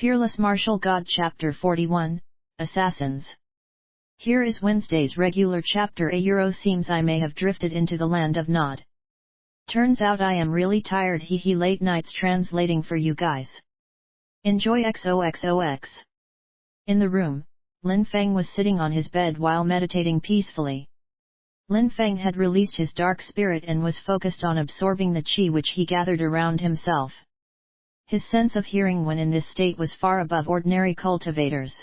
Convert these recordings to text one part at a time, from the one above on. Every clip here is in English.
Peerless Martial God Chapter 41, Assassins. Here is Wednesday's regular chapter. Seems I may have drifted into the land of Nod. Turns out I am really tired. Late nights translating for you guys. Enjoy XOXOX. In the room, Lin Feng was sitting on his bed while meditating peacefully. Lin Feng had released his dark spirit and was focused on absorbing the qi which he gathered around himself. His sense of hearing when in this state was far above ordinary cultivators.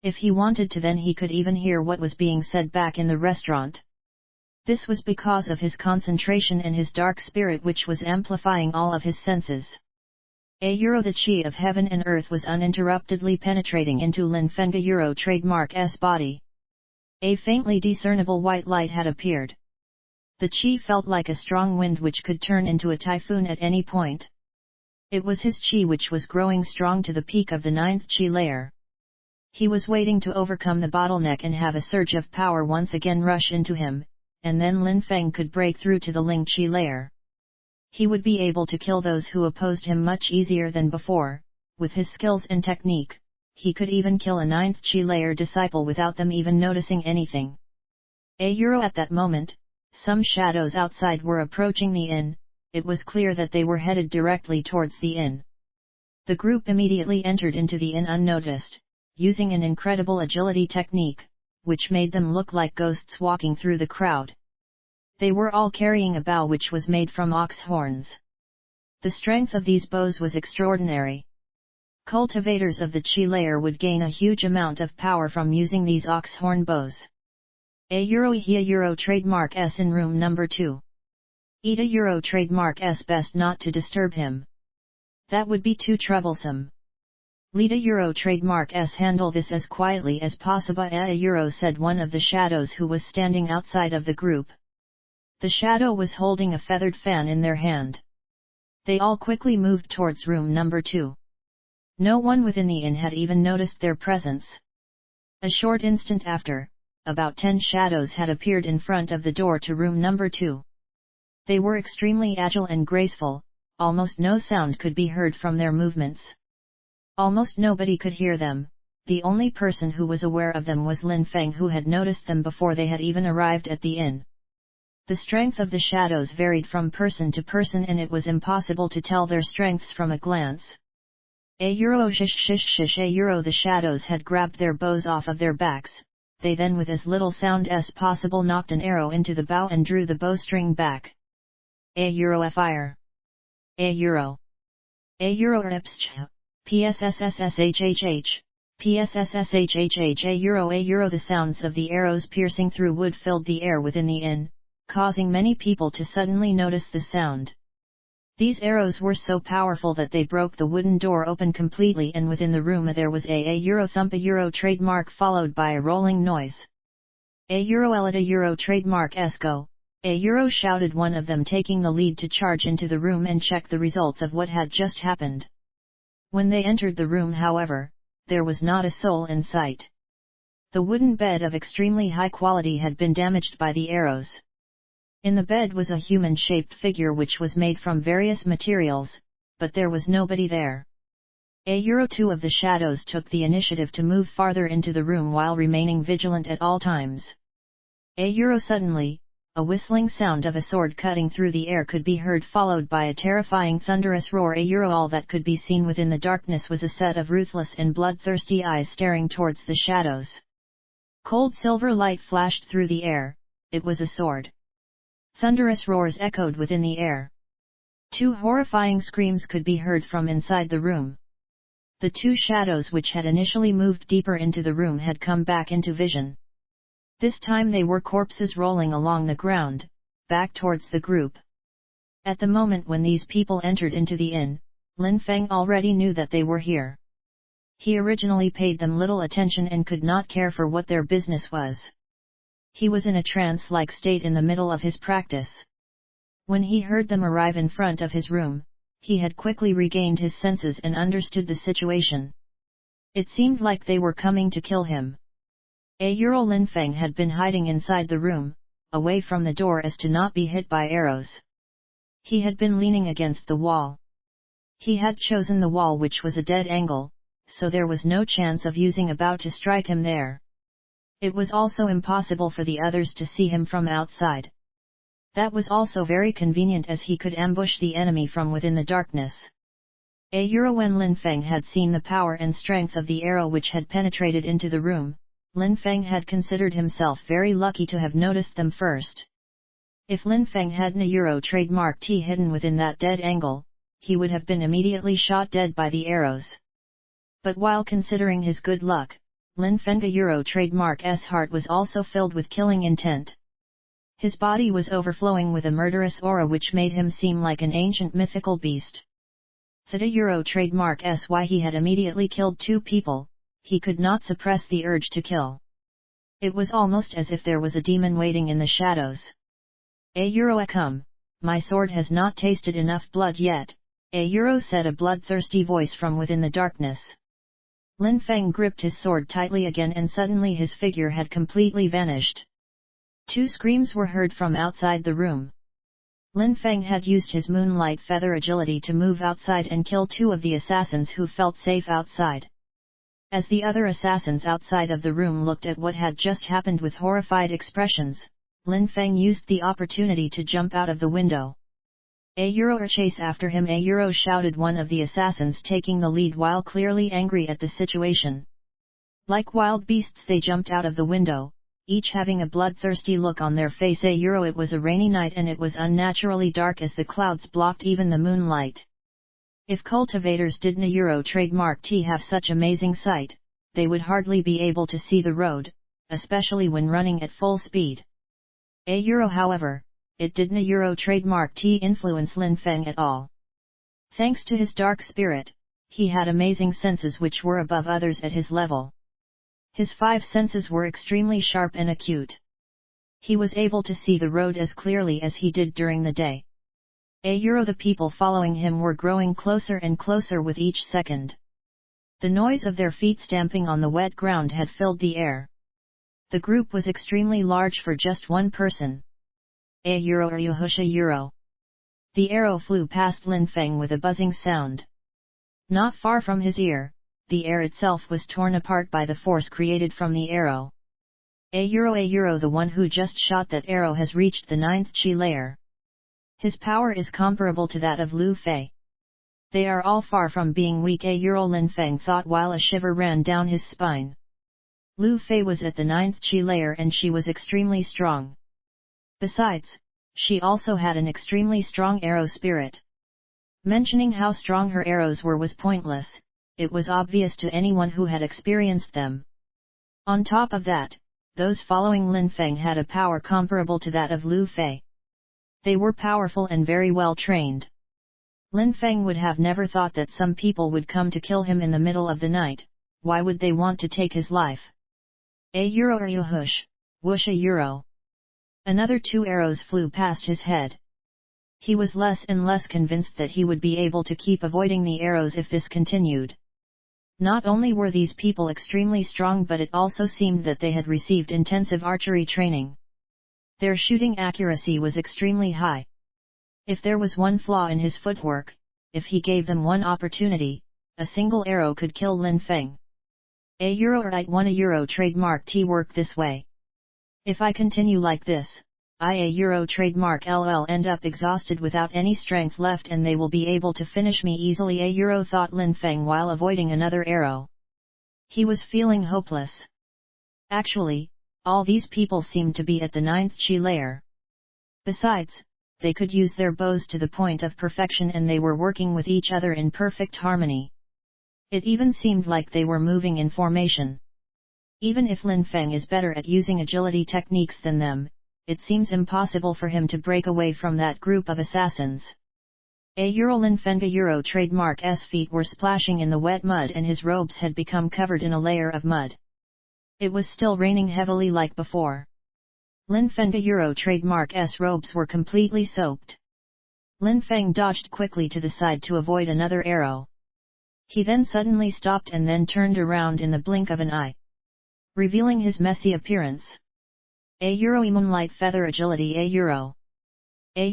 If he wanted to, then he could even hear what was being said back in the restaurant. This was because of his concentration and his dark spirit, which was amplifying all of his senses. The qi of heaven and earth was uninterruptedly penetrating into Lin Feng's trademark S body. A faintly discernible white light had appeared. The qi felt like a strong wind which could turn into a typhoon at any point. It was his qi which was growing strong to the peak of the 9th qi layer. He was waiting to overcome the bottleneck and have a surge of power once again rush into him, and then Lin Feng could break through to the Ling qi layer. He would be able to kill those who opposed him much easier than before. With his skills and technique, he could even kill a 9th qi layer disciple without them even noticing anything. At that moment, some shadows outside were approaching the inn. It was clear that they were headed directly towards the inn. The group immediately entered into the inn unnoticed, using an incredible agility technique, which made them look like ghosts walking through the crowd. They were all carrying a bow which was made from ox horns. The strength of these bows was extraordinary. Cultivators of the qi layer would gain a huge amount of power from using these ox horn bows. Trademark S in room number 2. Trademark S, best not to disturb him. That would be too troublesome. Trademark S, handle this as quietly as possible. Said one of the shadows who was standing outside of the group. The shadow was holding a feathered fan in their hand. They all quickly moved towards room number 2. No one within the inn had even noticed their presence. A short instant after, about 10 shadows had appeared in front of the door to room number 2. They were extremely agile and graceful, almost no sound could be heard from their movements. Almost nobody could hear them. The only person who was aware of them was Lin Feng, who had noticed them before they had even arrived at the inn. The strength of the shadows varied from person to person and it was impossible to tell their strengths from a glance. The shadows had grabbed their bows off of their backs. They then with as little sound as possible knocked an arrow into the bow and drew the bowstring back. Fire. PSSSSHHH. PSSSSHHH. The sounds of the arrows piercing through wood filled the air within the inn, causing many people to suddenly notice the sound. These arrows were so powerful that they broke the wooden door open completely, and within the room there was a thump. Trademark followed by a rolling noise. Trademark Esco. Shouted one of them, taking the lead to charge into the room and check the results of what had just happened. When they entered the room, however, there was not a soul in sight. The wooden bed of extremely high quality had been damaged by the arrows. In the bed was a human-shaped figure which was made from various materials, but there was nobody there. 2 of the shadows took the initiative to move farther into the room while remaining vigilant at all times. Suddenly, a whistling sound of a sword cutting through the air could be heard, followed by a terrifying thunderous roar. All that could be seen within the darkness was a set of ruthless and bloodthirsty eyes staring towards the shadows. Cold silver light flashed through the air. It was a sword. Thunderous roars echoed within the air. 2 horrifying screams could be heard from inside the room. The 2 shadows which had initially moved deeper into the room had come back into vision. This time they were corpses rolling along the ground, back towards the group. At the moment when these people entered into the inn, Lin Feng already knew that they were here. He originally paid them little attention and could not care for what their business was. He was in a trance-like state in the middle of his practice. When he heard them arrive in front of his room, he had quickly regained his senses and understood the situation. It seemed like they were coming to kill him. Lin Feng had been hiding inside the room, away from the door as to not be hit by arrows. He had been leaning against the wall. He had chosen the wall, which was a dead angle, so there was no chance of using about to strike him there. It was also impossible for the others to see him from outside. That was also very convenient as he could ambush the enemy from within the darkness. When Lin Feng had seen the power and strength of the arrow which had penetrated into the room, Lin Feng had considered himself very lucky to have noticed them first. If Lin Feng hadn't a trademark T hidden within that dead angle, he would have been immediately shot dead by the arrows. But while considering his good luck, Lin Feng's trademark S heart was also filled with killing intent. His body was overflowing with a murderous aura which made him seem like an ancient mythical beast. Theta trademark SY he had immediately killed 2 people, he could not suppress the urge to kill. It was almost as if there was a demon waiting in the shadows. Come, my sword has not tasted enough blood yet, said a bloodthirsty voice from within the darkness. Lin Feng gripped his sword tightly again and suddenly his figure had completely vanished. 2 screams were heard from outside the room. Lin Feng had used his moonlight feather agility to move outside and kill 2 of the assassins who felt safe outside. As the other assassins outside of the room looked at what had just happened with horrified expressions, Lin Feng used the opportunity to jump out of the window. Chase after him, shouted one of the assassins taking the lead while clearly angry at the situation. Like wild beasts they jumped out of the window, each having a bloodthirsty look on their face. It was a rainy night and it was unnaturally dark as the clouds blocked even the moonlight. If cultivators didn't a trademark T have such amazing sight, they would hardly be able to see the road, especially when running at full speed. However, it didn't a trademark T influence Lin Feng at all. Thanks to his dark spirit, he had amazing senses which were above others at his level. His 5 senses were extremely sharp and acute. He was able to see the road as clearly as he did during the day. The people following him were growing closer and closer with each second. The noise of their feet stamping on the wet ground had filled the air. The group was extremely large for just one person. The arrow flew past Lin Feng with a buzzing sound. Not far from his ear, the air itself was torn apart by the force created from the arrow. The one who just shot that arrow has reached the 9th Qi layer. His power is comparable to that of Lu Fei. They are all far from being weak. Lin Feng thought while a shiver ran down his spine. Lu Fei was at the 9th Qi layer and she was extremely strong. Besides, she also had an extremely strong arrow spirit. Mentioning how strong her arrows were was pointless, it was obvious to anyone who had experienced them. On top of that, those following Lin Feng had a power comparable to that of Lu Fei. They were powerful and very well trained. Lin Feng would have never thought that some people would come to kill him in the middle of the night. Why would they want to take his life? Whoosh. Another 2 arrows flew past his head. He was less and less convinced that he would be able to keep avoiding the arrows if this continued. Not only were these people extremely strong, but it also seemed that they had received intensive archery training. Their shooting accuracy was extremely high. If there was one flaw in his footwork, if he gave them one opportunity, a single arrow could kill Lin Feng. I'd want a trademark T work this way. If I continue like this, trademark LL end up exhausted without any strength left and they will be able to finish me easily. Thought Lin Feng while avoiding another arrow. He was feeling hopeless. Actually, all these people seemed to be at the 9th Qi layer. Besides, they could use their bows to the point of perfection and they were working with each other in perfect harmony. It even seemed like they were moving in formation. Even if Lin Feng is better at using agility techniques than them, it seems impossible for him to break away from that group of assassins. Lin Feng's trademark S feet were splashing in the wet mud and his robes had become covered in a layer of mud. It was still raining heavily like before. Lin Feng's trademark S robes were completely soaked. Lin Feng dodged quickly to the side to avoid another arrow. He then suddenly stopped and then turned around in the blink of an eye, revealing his messy appearance. Moonlight feather agility. In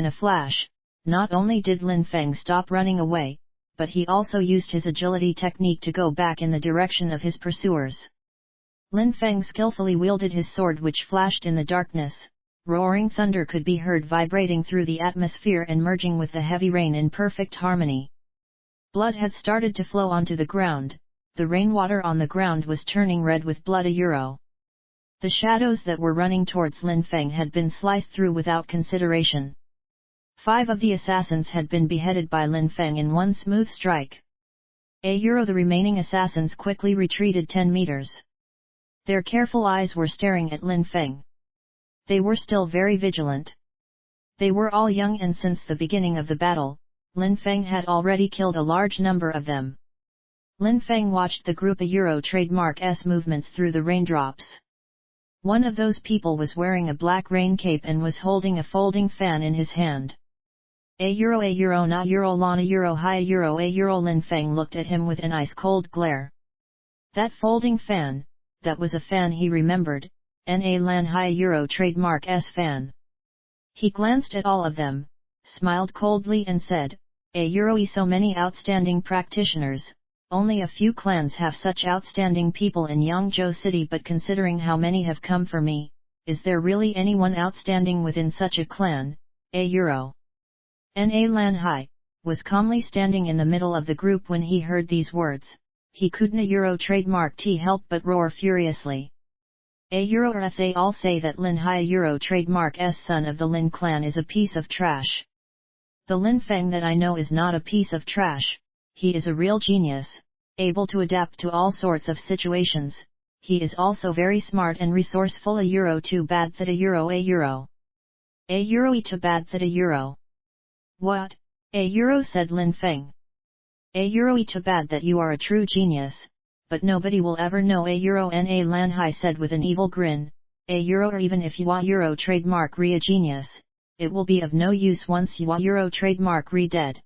a flash, not only did Lin Feng stop running away, but he also used his agility technique to go back in the direction of his pursuers. Lin Feng skillfully wielded his sword, which flashed in the darkness. Roaring thunder could be heard vibrating through the atmosphere and merging with the heavy rain in perfect harmony. Blood had started to flow onto the ground. The rainwater on the ground was turning red with blood. The shadows that were running towards Lin Feng had been sliced through without consideration. 5 of the assassins had been beheaded by Lin Feng in one smooth strike. The remaining assassins quickly retreated 10 meters. Their careful eyes were staring at Lin Feng. They were still very vigilant. They were all young, and since the beginning of the battle, Lin Feng had already killed a large number of them. Lin Feng watched the group trademark S movements through the raindrops. One of those people was wearing a black rain cape and was holding a folding fan in his hand. Na lana hi Lin Feng looked at him with an ice-cold glare. That folding fan, that was a fan he remembered, Na lan hi trademark S fan. He glanced at all of them, smiled coldly and said, so many outstanding practitioners, only a few clans have such outstanding people in Yangzhou City, but considering how many have come for me, is there really anyone outstanding within such a clan? Na lan hai was calmly standing in the middle of the group when he heard these words. He couldn't trademark T help but roar furiously. They all say that Lin Hai trademark S son of the Lin clan is a piece of trash. The Lin Feng that I know is not a piece of trash. He is a real genius, able to adapt to all sorts of situations. He is also very smart and resourceful. Too bad that too bad that What? Said Lin Feng. Too bad that you are a true genius, but nobody will ever know. Na lan hai said with an evil grin. Or even if you are trademark a genius, it will be of no use once you are trademark dead.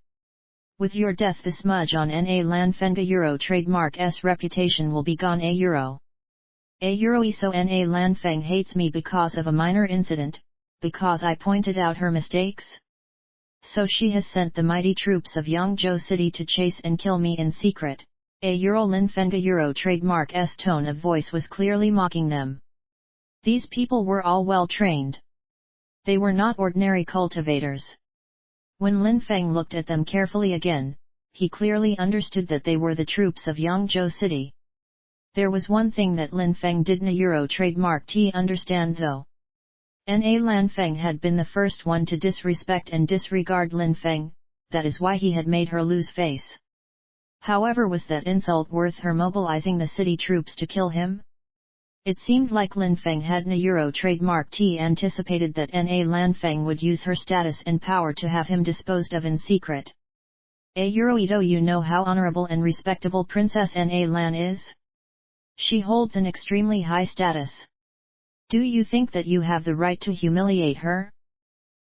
With your death, the smudge on Na lan fenga trademark S reputation will be gone. So Na lan feng hates me because of a minor incident, because I pointed out her mistakes? So she has sent the mighty troops of Yangzhou City to chase and kill me in secret. Lin Fenga trademark S tone of voice was clearly mocking them. These people were all well trained. They were not ordinary cultivators. When Lin Feng looked at them carefully again, he clearly understood that they were the troops of Yangzhou City. There was one thing that Lin Feng didn't trademark T understand though. Na lan Feng had been the first one to disrespect and disregard Lin Feng, that is why he had made her lose face. However, was that insult worth her mobilizing the city troops to kill him? It seemed like Lin Feng had trademark T anticipated that Na lan Feng would use her status and power to have him disposed of in secret. You know how honorable and respectable Princess Na lan is? She holds an extremely high status. Do you think that you have the right to humiliate her?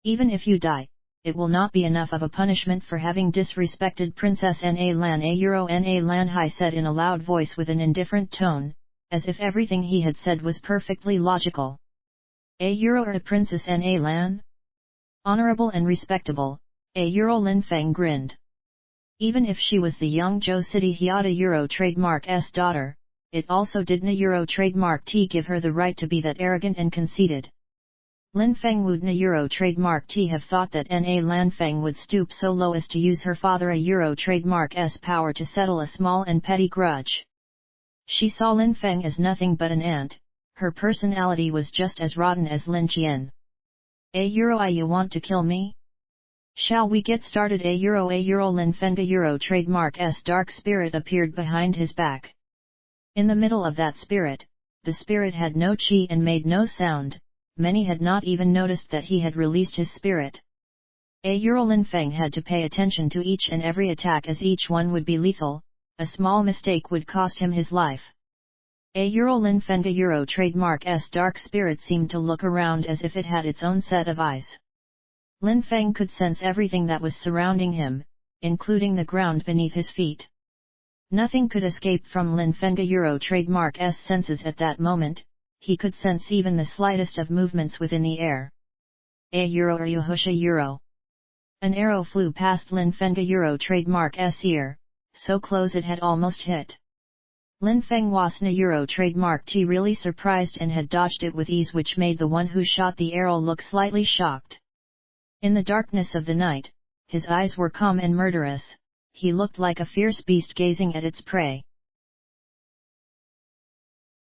Even if you die, it will not be enough of a punishment for having disrespected Princess Na lan. Na lan hai said in a loud voice with an indifferent tone, as if everything he had said was perfectly logical. A Princess Na lan? Honorable and respectable, Lin Feng grinned. Even if she was the Yangzhou City Hyada trademark S daughter, it also didn't trademark T give her the right to be that arrogant and conceited. Lin Feng would trademark T have thought that Na lan Feng would stoop so low as to use her father trademark S power to settle a small and petty grudge. She saw Lin Feng as nothing but an ant. Her personality was just as rotten as Lin Qian. You want to kill me? Shall we get started? Lin Fenga trademark S dark spirit appeared behind his back. In the middle of that spirit, the spirit had no chi and made no sound. Many had not even noticed that he had released his spirit. Lin Feng had to pay attention to each and every attack, as each one would be lethal. A small mistake would cost him his life. Lin Fenga trademark S dark spirit seemed to look around as if it had its own set of eyes. Lin Feng could sense everything that was surrounding him, including the ground beneath his feet. Nothing could escape from Lin Fenga trademark S senses at that moment. He could sense even the slightest of movements within the air. An arrow flew past Lin Feng's Euro trademark's ear, so close it had almost hit. Lin Feng was na Euro trademark T really surprised and had dodged it with ease, which made the one who shot the arrow look slightly shocked. In the darkness of the night, his eyes were calm and murderous, he looked like a fierce beast gazing at its prey.